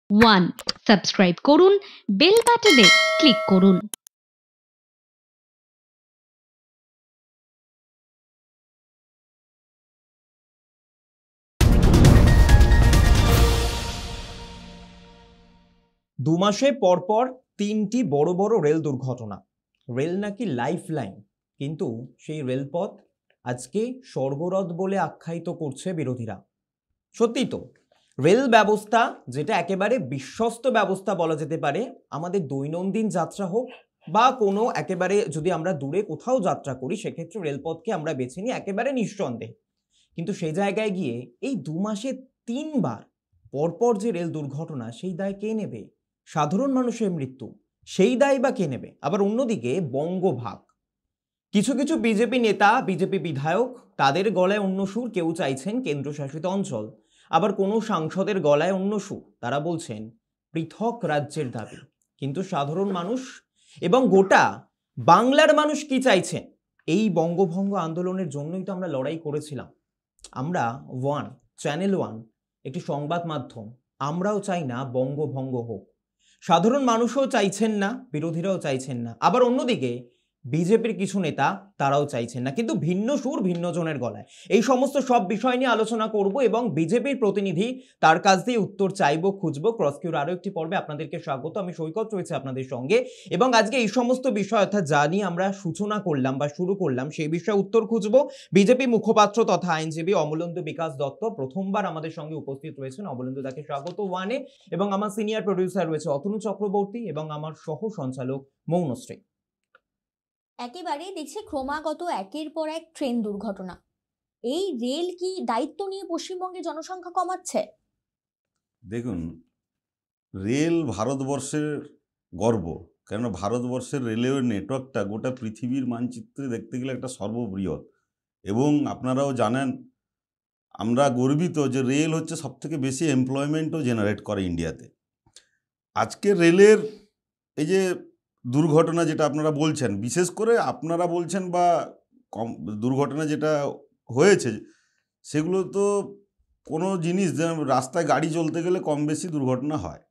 One. Subscribe করুন, bell বাটনে click করুন। দু মাসে পরপর ৩টি বড় বড় রেল দুর্ঘটনা। রেল নাকি লাইফ লাইন, কিন্তু সেই রেলপথ আজকে স্বর্গরথ বলে আখ্যায়িত করছে বিরোধীরা। সত্যি তো, রেল ব্যবস্থা যেটা একেবারে বিশ্বস্ত ব্যবস্থা বলা যেতে পারে, আমাদের দৈনন্দিন যাত্রা হোক বা কোনো একেবারে যদি আমরা দূরে কোথাও যাত্রা করি, সেক্ষেত্রে রেলপথকে আমরা বেছে নিই একেবারে নিঃসন্দেহে। কিন্তু সেই জায়গায় গিয়ে এই ২ মাসে ৩বার পরপর যে রেল দুর্ঘটনা, সেই দায় কে নেবে? সাধারণ মানুষের মৃত্যু, সেই দায় বা কে নেবে? আবার অন্যদিকে বঙ্গভাগ, কিছু কিছু বিজেপি নেতা, বিজেপি বিধায়ক, তাদের গলায় অন্য সুর। কেউ চাইছেন কেন্দ্রশাসিত অঞ্চল, আবার কোনো সাংসদের গলায় অন্য সুর। তারা বলছেন পৃথক রাজ্যের দাবি। কিন্তু সাধারণ মানুষ এবং গোটা বাংলার মানুষ কি চাইছেন? এই বঙ্গভঙ্গ আন্দোলনের জন্যই তো আমরা লড়াই করেছিলাম। আমরা ওয়ান, চ্যানেল ওয়ান একটি সংবাদ মাধ্যম, আমরাও চাই না বঙ্গভঙ্গ হোক। সাধারণ মানুষও চাইছেন না, বিরোধীরাও চাইছেন না। আবার অন্যদিকে বিজেপির কিছু নেতা, তারাও চাইছেন না, কিন্তু ভিন্ন সুর ভিন্ন জনের গলায়। এই সমস্ত সব বিষয় নিয়ে আলোচনা করব এবং বিজেপির প্রতিনিধি, তার কাছ দিয়ে উত্তর চাইবো, খুঁজবো। ক্রসকিউর আরো একটি পর্বে আপনাদেরকে স্বাগত। আমি সৈকত রয়েছে আপনাদের সঙ্গে, এবং আজকে এই সমস্ত বিষয় অর্থাৎ যা নিয়ে আমরা সূচনা করলাম বা শুরু করলাম, সেই বিষয়ে উত্তর খুঁজবো। বিজেপি মুখপাত্র তথা আইনজীবী অমলেন্দু বিকাশ দত্ত প্রথমবার আমাদের সঙ্গে উপস্থিত রয়েছেন। অমলেন্দু দাকে স্বাগত ওয়ানে। এবং আমার সিনিয়র প্রডিউসার রয়েছে অতনু চক্রবর্তী এবং আমার সহ সঞ্চালক মৌনশ্রী। একেবারে দেখছে ক্রমাগত একের পর এক ট্রেন দুর্ঘটনা। এই রেল কি দায়িত্ব নিয়ে পশ্চিমবঙ্গে জনসংখ্যা কমাচ্ছে? দেখুন, রেল ভারতবর্ষের গর্ব, কেন ভারতবর্ষের রেলওয়ে নেটওয়ার্কটা গোটা পৃথিবীর মানচিত্রে দেখতে গেলে একটা সর্ববৃহৎ। এবং আপনারাও জানেন, আমরা গর্বিত যে রেল হচ্ছে সবথেকে বেশি এমপ্লয়মেন্টও জেনারেট করে ইন্ডিয়াতে। আজকে রেলের এই যে দুর্ঘটনা যেটা আপনারা বলছেন, বিশেষ করে আপনারা বলছেন বা দুর্ঘটনা যেটা হয়েছে, সেগুলো তো কোনো জিনিস রাস্তায় গাড়ি চলতে গেলে কম বেশি দুর্ঘটনা হয়।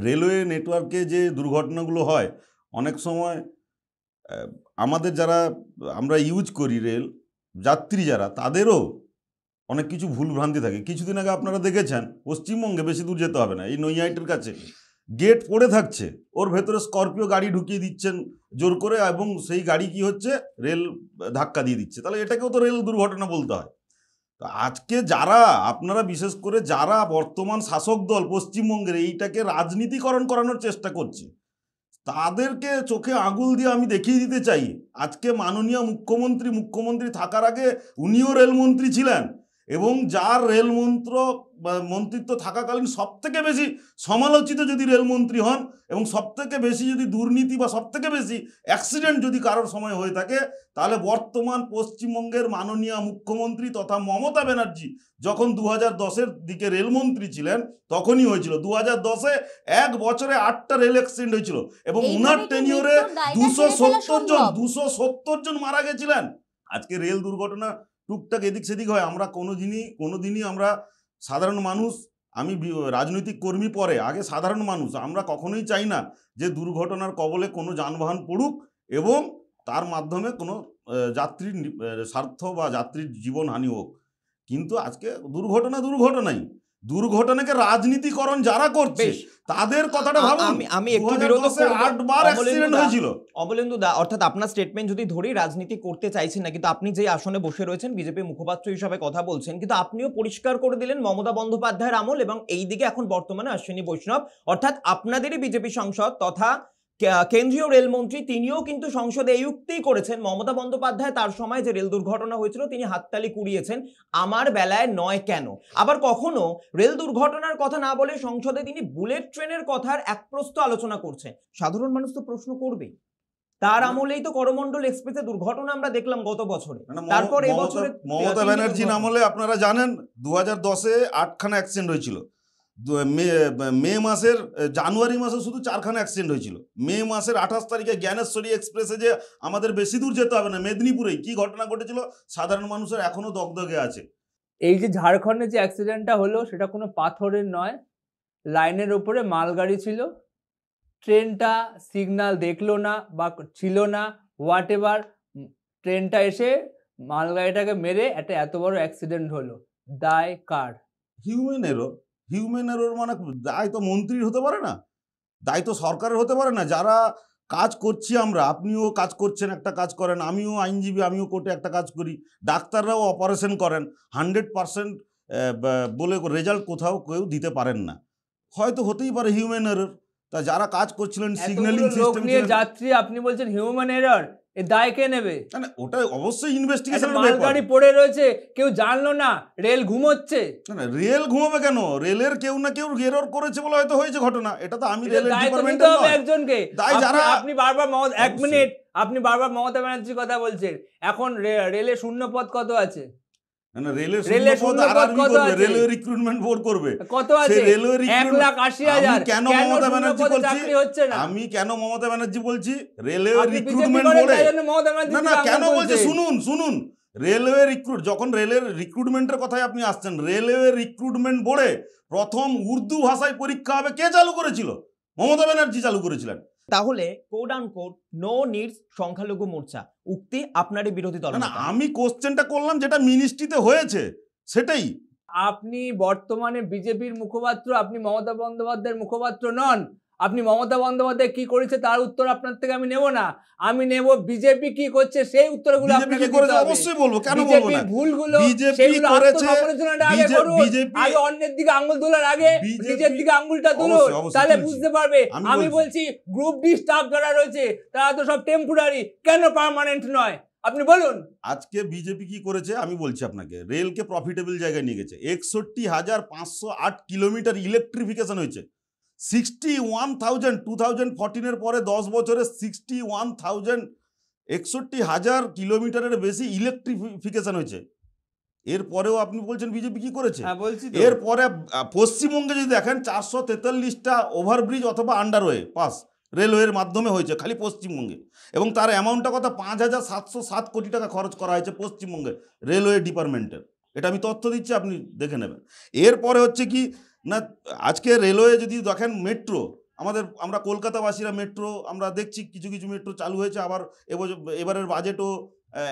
রেলওয়ে নেটওয়ার্কে যে দুর্ঘটনাগুলো হয়, অনেক সময় আমাদের যারা আমরা ইউজ করি রেল যাত্রী যারা, তাদেরও অনেক কিছু ভুলভ্রান্তি থাকে। কিছুদিন আগে আপনারা দেখেছেন পশ্চিমবঙ্গে, বেশি দূর যেতে হবে না, এই নৈহাটির কাছে গেট পড়ে থাকছে, ওর ভেতরে স্করপিও গাড়ি ঢুকিয়ে দিচ্ছেন জোর করে, এবং সেই গাড়ি কি হচ্ছে, রেল ধাক্কা দিয়ে দিচ্ছে। তাহলে এটাকেও তো রেল দুর্ঘটনা বলতে হয়। তো আজকে যারা আপনারা, বিশেষ করে যারা বর্তমান শাসক দল পশ্চিমবঙ্গের, এইটাকে রাজনীতিকরণ করানোর চেষ্টা করছে, তাদেরকে চোখে আঙুল দিয়ে আমি দেখিয়ে দিতে চাই। আজকে মাননীয় মুখ্যমন্ত্রী থাকার আগে উনিও রেলমন্ত্রী ছিলেন, এবং যার মন্ত্রিত্ব থাকাকালীন সবথেকে বেশি সমালোচিত যদি রেলমন্ত্রী হন, এবং সবথেকে বেশি যদি দুর্নীতি বা সবথেকে বেশি অ্যাক্সিডেন্ট যদি কারোর সময় হয়ে থাকে, তাহলে বর্তমান পশ্চিমবঙ্গের মাননীয় মুখ্যমন্ত্রী তথা মমতা ব্যানার্জি যখন 2010-এর দিকে রেলমন্ত্রী ছিলেন, তখনই হয়েছিল। 2010-এ এক বছরে 8টা রেল অ্যাক্সিডেন্ট হয়েছিল, এবং উনার টেনিওরে 270 জন মারা গেছিলেন। আজকে রেল দুর্ঘটনা টুকটাক এদিক সেদিক হয়, আমরা কোনোদিনই আমরা সাধারণ মানুষ, আমি রাজনৈতিক কর্মী পরে, আগে সাধারণ মানুষ, আমরা কখনোই চাই না যে দুর্ঘটনার কবলে কোনো যানবাহন পড়ুক এবং তার মাধ্যমে কোনো যাত্রীর স্বার্থ বা যাত্রীর জীবনহানি হোক। কিন্তু আজকে দুর্ঘটনাই, দুর্ঘটনাকে রাজনীতিকরণ যারা করছে তাদের কথাটা ভাবুন। আমি একটু বিরোধ করব। 8বার অ্যাক্সিডেন্ট হয়েছিল। অমলেন্দু দা, অর্থাৎ আপনার স্টেটমেন্ট যদি ধরি, রাজনীতি করতে চাইছেন না, কিন্তু আপনি যে আসনে বসে রয়েছেন বিজেপি মুখপাত্র হিসাবে কথা বলছেন, কিন্তু আপনিও পরিষ্কার করে দিলেন মমতা বন্দ্যোপাধ্যায়ের আমল, এবং এইদিকে এখন বর্তমানে অশ্বিনী বৈষ্ণব, অর্থাৎ আপনাদেরই বিজেপি সাংসদ তথা কেন্দ্রীয় রেলমন্ত্রী, তিনিও কিন্তু সংসদে এই উক্তিই করেছেন, মমতা বন্দ্যোপাধ্যায় তার সময় যে রেল দুর্ঘটনা হয়েছিল তিনি হাততালি কুড়িয়েছেন, আমার বেলায় নয় কেন? আবার কখনো রেল দুর্ঘটনার কথা না বলে সংসদে তিনি বুলেট ট্রেনের কথার এক প্রস্ত আলোচনা করছেন। সাধারণ মানুষ তো প্রশ্ন করবেই, তার আমলেই তো করমণ্ডল এক্সপ্রেসে দুর্ঘটনা আমরা দেখলাম গত বছরে। তারপর এই বছরে মমতা ব্যানার্জির আমলে আপনারা জানেন 2010-এ 8খানা অ্যাক্সিডেন্ট হয়েছিল। জানুয়ারি মাসে শুধু 4খানা অ্যাক্সিডেন্ট হয়েছিল। মে মাসের 28 তারিখে জ্ঞানেশ্বরী এক্সপ্রেসে, যে আমাদের বেশি দূর যেতে হবে না, মেদিনীপুরেই কি ঘটনা ঘটেছিল, সাধারণ মানুষের এখনো দগদগে আছে। এই যে ঝাড়খণ্ডে যে অ্যাক্সিডেন্টটা হলো, সেটা কোনো পাথরের নয়, লাইনের ওপরে মালগাড়ি ছিল, ট্রেনটা সিগন্যাল দেখলো না বা ছিল না, হোয়াট এভার, ট্রেনটা এসে মালগাড়িটাকে মেরে একটা এত বড় অ্যাক্সিডেন্ট হলো, দায় কার? হিউম্যান এরর মানে দায় তো মন্ত্রীর হতে পারে না, দায় তো সরকারের হতে পারে না। যারা কাজ করছি আমরা, আপনিও কাজ করছেন, একটা কাজ করেন, আমিও আইনজীবী, আমিও কোর্টে একটা কাজ করি, ডাক্তাররাও অপারেশন করেন, 100% বলে রেজাল্ট কোথাও কেউ দিতে পারেন না, হয়তো হতেই পারে হিউম্যান এরর। তা যারা কাজ করছিলেন সিগন্যালিং এতগুলো লোক সিস্টেম নিয়ে যাত্রী, আপনি বলছেন হিউম্যান এরর, এ দায় কে নেবে? না ওটা অবশ্যই একটা ইনভেস্টিগেশনের মালগাড়ি পড়ে রয়েছে, কেউ জানলো না, রেল ঘুমোচ্ছে, না রেল ঘুমাবে কেন? রেলের কেউ না কেউ এরর করেছে বলে হয়তো হয়েছে ঘটনা, এটা তো আমি এটা রেলের দায় তো নিতে ডিপার্টমেন্টের হবে নয়। একজনকে। দায় যারা- আপনি বারবার এক অবশ্যই। মিনিট, আপনি বারবার মমতা ব্যানার্জির কথা বলছেন। এখন রেলে শূন্য পদ কত আছে? না রেলের রেলের শূন্য পদ শূন্য পদ আরআরবি কত করবে, আছে? রেলওয়ে রিক্রুটমেন্ট বোর্ড করবে। কত আছে? রেলওয়ে 1,80,000। কেন কেন মমতা শূন্য ব্যানার্জি পদে বলছি, চাকরি হচ্ছে না? আমি কেন মমতা ব্যানার্জি বলছি, রেলওয়ে আপনি বিজেপি রিক্রুটমেন্ট করেন, বোর্ডে, তাই জন্য মমতা ব্যানার্জি না দিকে কেন আঙুল বলছে তুলছেন। শুনুন, রেলওয়ে যখন রেলের রিক্রুটমেন্টের কথায় আপনি আসছেন, রেলওয়ে রিক্রুটমেন্ট বোর্ডে প্রথম উর্দু ভাষায় পরীক্ষা হবে, কে চালু করেছিল? মমতা ব্যানার্জি চালু করেছিলেন। তাহলে কোড আন কোড নো নিডস সংখ্যালঘু মোর্চা উক্তি আপনারই বিরোধী দল। না আমি কোশ্চেনটা করলাম যেটা মিনিস্ট্রিতে হয়েছে সেটাই। আপনি বর্তমানে বিজেপির মুখপাত্র, আপনি মমতা বন্দ্যোপাধ্যায়ের মুখপাত্র নন। আপনি মমতা বন্দ্যোপাধ্যায় কি করেছে তার উত্তর আপনার থেকে আমি নেব না, আমি নেব বিজেপি কি করছে সেই উত্তরগুলো বিজেপি আপনাকে কি করেছে দিতে হবে। অবশ্যই বলবো, কেন বলবো বিজেপির না? ভুলগুলো বিজেপি সেগুলো করেছে, আত্মসমালোচনাটা আগে করুন। বিজেপি আগে অন্যের দিকে আঙ্গুল তোলার আগে বিজেপি নিজের দিকে আঙ্গুলটা তুলুন, অবশ্যই, অবশ্যই তাহলে তুলছি। বুঝতে পারবে। আমি আমি বলছি। বলছি গ্রুপ ডি স্টাফ যারা রয়েছে তারা তো সব টেম্পোরারি, কেন পার্মানেন্ট নয়? আপনি বলুন। আজকে বিজেপি কি করেছে আমি বলছি আপনাকে, রেলকে প্রফিটেবল জায়গায় নিয়ে গেছে। 61,508 কিলোমিটার ইলেকট্রিফিকেশন হয়েছে। 61,000 2014 পরে 10 বছরে 61,000 61,000 কিলোমিটারের বেশি ইলেকট্রিফিকেশন হয়েছে। এরপরেও আপনি বলছেন বিজেপি কি করেছে? হ্যাঁ বলছি তো। এরপরে পশ্চিমবঙ্গে যদি দেখেন 443টা ওভারব্রিজ অথবা আন্ডারওয়ে পাস রেলওয়ের মাধ্যমে হয়েছে খালি পশ্চিমবঙ্গে, এবং তার অ্যামাউন্টটা কথা 5,707 কোটি টাকা খরচ করা হয়েছে পশ্চিমবঙ্গে রেলওয়ে ডিপার্টমেন্টের। এটা আমি তথ্য দিচ্ছি, আপনি দেখে নেবেন। এরপরে হচ্ছে কি না, আজকে রেলওয়ে যদি দেখেন মেট্রো, আমরা কলকাতাবাসীরা মেট্রো আমরা দেখছি, কিছু কিছু মেট্রো চালু হয়েছে, আবার এবারের বাজেটও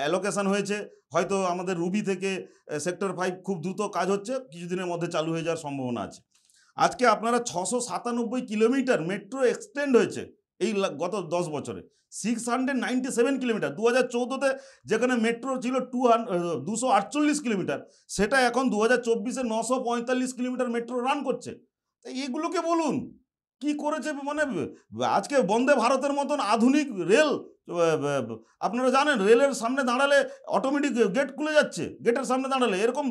অ্যালোকেশন হয়েছে, হয়তো আমাদের রুবি থেকে সেক্টর 5 খুব দ্রুত কাজ হচ্ছে, কিছুদিনের মধ্যে চালু হয়ে যাওয়ার সম্ভাবনা আছে। আজকে আপনারা 697 কিলোমিটার মেট্রো এক্সটেন্ড হয়েছে এই গত 10 বছরে, 697 কিলোমিটার। 2014-তে যেখানে মেট্রো ছিল 248 কিলোমিটার, সেটা এখন 2024-এ 945 কিলোমিটার মেট্রো রান করছে। তাই এগুলোকে বলুন কি করেছে, মানে আজকে বন্দে ভারতের মতন আধুনিক রেল, আপনারা জানেন রেলের সামনে দাঁড়ালে অটোমেটিক গেট খুলে যাচ্ছে, গেটের সামনে দাঁড়ালে এরকম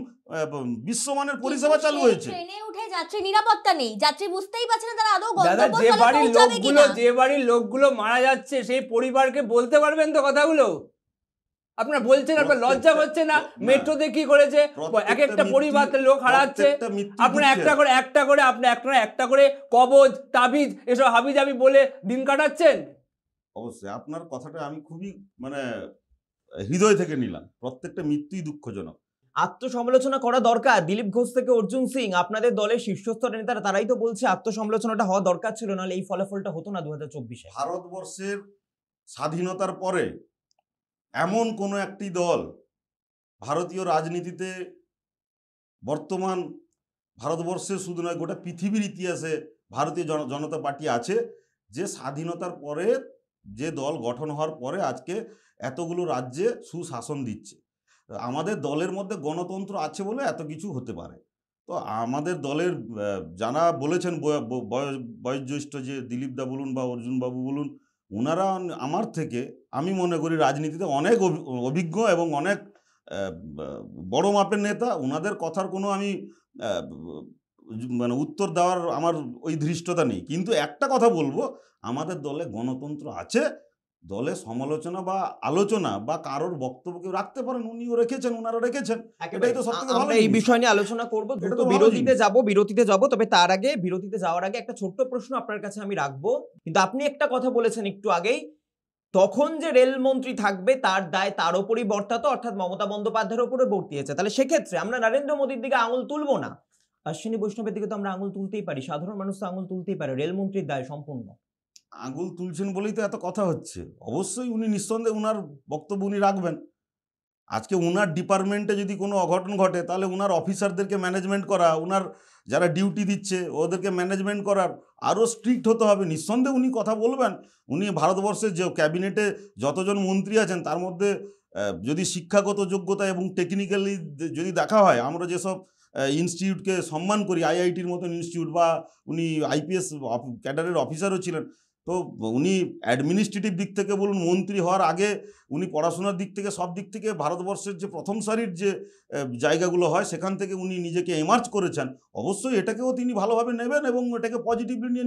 বিশ্বমানের পরিষেবা চালু হয়েছে। ট্রেনে উঠে যাত্রী নিরাপত্তা নেই, যাত্রী বুঝতেই পারছে না তারা আদৌ দাদা, যে গন্তব্যস্থলে বাড়ির পৌঁছাবে লোকগুলো কিনা। যে বাড়ির লোকগুলো মারা যাচ্ছে সেই পরিবারকে বলতে পারবেন তো কথাগুলো? আপনারা বলছেন, আপনার লজ্জা হচ্ছে না? মেট্রোতে কি করেছে, এক একটা পরিবার লোক হারাচ্ছে, আপনারা একটা করে কবজ তাবিজ এসব হাবিজাবি বলে দিন কাটাচ্ছেন। অবশ্যই আপনার কথাটা আমি খুবই মানে হৃদয় থেকে নিলাম, প্রত্যেকটা মৃত্যুই দুঃখজনক। আত্মসমালোচনা করা দরকার। দিলীপ ঘোষ থেকে অর্জুন সিং, আপনাদের দলের শীর্ষস্তরের নেতারা তারাই তো বলছে আত্মসমালোচনাটা হওয়া দরকার ছিল, নাহলে এই ফলাফলটা হতো না 2024-এ। ভারতবর্ষের স্বাধীনতার পরে এমন কোনো একটি দল ভারতীয় রাজনীতিতে বর্তমান ভারতবর্ষের শুধু নয় গোটা পৃথিবীর ইতিহাসে ভারতীয় জনতা পার্টি আছে, যে স্বাধীনতার পরে যে দল গঠন হওয়ার পরে আজকে এতগুলো রাজ্যে সুশাসন দিচ্ছে। আমাদের দলের মধ্যে গণতন্ত্র আছে বলে এত কিছু হতে পারে। তো আমাদের দলের যারা বলেছেন বয়োজ্যেষ্ঠ, যে দিলীপ দা বলুন বা অর্জুন বাবু বলুন, ওনারা আমার থেকে আমি মনে করি রাজনীতিতে অনেক অভিজ্ঞ এবং অনেক বড় মাপের নেতা। ওনাদের কথার কোনো আমি মানে উত্তর দেওয়ার আমার ওই ধৃষ্টতা নেই, কিন্তু একটা কথা বলবো, আমাদের দলে গণতন্ত্র আছে। দলে সমালোচনা বা আলোচনা বা কারোর বক্তব্য কেউ রাখতে পারেন, উনিও রেখেছেন, ওনারা রেখেছেন, এটাই তো সবথেকে ভালো। আমরা এই বিষয় নিয়ে আলোচনা করব, দ্রুত বিরতিতে যাব। তবে তার আগে, বিরতিতে যাওয়ার আগে একটা ছোট্ট প্রশ্ন আপনার কাছে আমি রাখবো। কিন্তু আপনি একটা কথা বলেছেন একটু আগেই, তখন যে রেলমন্ত্রী থাকবে তার দায় তার ওপরই বর্তাতো, অর্থাৎ মমতা বন্দ্যোপাধ্যায়ের ওপরে বর্তিয়েছে। তাহলে সেক্ষেত্রে আমরা নরেন্দ্র মোদীর দিকে আঙুল তুলবো না, অশ্বিনী বৈষ্ণবের দিকে তো আমরা আঙুল তুলতেই পারি, সাধারণ মানুষ তো আঙুল তুলতেই পারে, রেলমন্ত্রীর দায় সম্পূর্ণ। আঙুল তুলছেন বলেই তো এত কথা হচ্ছে। অবশ্যই উনি নিঃসন্দেহে উনার বক্তব্য উনি রাখবেন। আজকে উনার ডিপার্টমেন্টে যদি কোনো অঘটন ঘটে তাহলে উনার অফিসারদেরকে ম্যানেজমেন্ট করা, উনার যারা ডিউটি দিচ্ছে ওদেরকে ম্যানেজমেন্ট করার আরও স্ট্রিক্ট হতে হবে। নিঃসন্দেহে উনি কথা বলবেন। উনি ভারতবর্ষের যে ক্যাবিনেটে যতজন মন্ত্রী আছেন তার মধ্যে যদি শিক্ষাগত যোগ্যতা এবং টেকনিক্যালি যদি দেখা হয়, আমরা যেসব ইনস্টিটিউটকে সম্মান করি, আইআইটির মতন ইনস্টিটিউট, বা উনি আইপিএস ক্যাডারের অফিসারও ছিলেন, তো উনি অ্যাডমিনিস্ট্রেটিভ দিক থেকে বলুন, মন্ত্রী হওয়ার আগে উনি পড়াশোনার দিক থেকে সব দিক থেকে ভারতবর্ষের যে প্রথম সারির যে জায়গাগুলো হয় সেখান থেকে উনি নিজেকে এমার্জ করেছেন। অবশ্যই এটাকেও তিনি ভালোভাবে নেবেন এবং এটাকে পজিটিভলি নিয়ে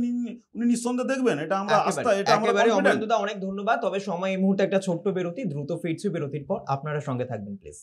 উনি নিঃসন্দেহে দেখবেন। এটা আমরা আস্থা, এটা আমরা confident। অমরেন্দুদা অনেক ধন্যবাদ। তবে সময় এই মুহূর্তে একটা ছোট্ট বিরতি, দ্রুত ফিরছি বিরতির পর, আপনারা সঙ্গে থাকবেন প্লিজ।